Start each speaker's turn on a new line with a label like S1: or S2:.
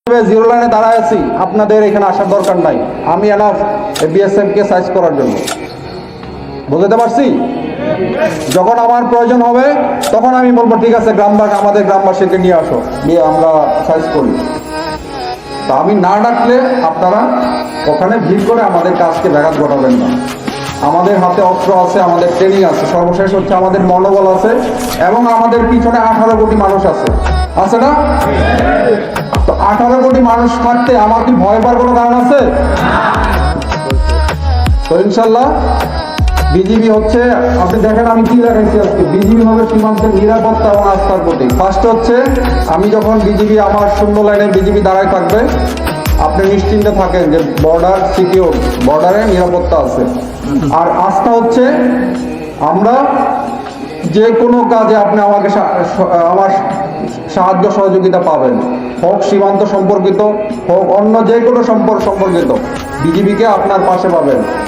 S1: Zero লাইনে দাঁড়ায় আছি, আপনাদের এখানে আসার দরকার নাই। আমি এনাফ বিএসএফ কে সাইজ করার জন্য। বুঝতে পারছি? যখন আমার প্রয়োজন হবে তখন আমি বলবো ঠিক আছে আমাদের গ্রামবাসীকে নিয়ে আসো, নিয়ে আমরা সাইজ করি। তা আমি না ডাকলে আপনারা ওখানে ভিড় করে আমাদের কাজকে ব্যাঘাত ঘটাবেন না। আমাদের হাতে অস্ত্র আছে, আমাদের ট্রেনিং আছে, সর্বশেষ হচ্ছে আমাদের মনোবল আছে, এবং আমাদের পিছনে 18 কোটি মানুষ আছে, আছে না? তো 18 কোটি মানুষ থাকতে আমার কি ভয় পাওয়ার কোনো কারণ আছে? তো ইনশাল্লাহ বিজিবি হচ্ছে, আপনি দেখেন আমি কি দেখাইছি আজকে, বিজিবি হবে সীমান্তের নিরাপত্তা এবং আস্থার প্রতীক। ফার্স্ট হচ্ছে আমি যখন বিজিবি আমার শূন্য লাইনে বিজিবি দাঁড়ায় থাকবে, আপনি নিশ্চিন্তে থাকেন যে বর্ডার সিকিউর, বর্ডারে নিরাপত্তা আছে। আর আস্থা হচ্ছে আমরা যে কোনো কাজে আপনি আমাকে আমার সাহায্য সহযোগিতা পাবেন, হোক সীমান্ত সম্পর্কিত, হোক অন্য যে কোনো সম্পর্কিত, বিজিবিকে আপনার পাশে পাবেন।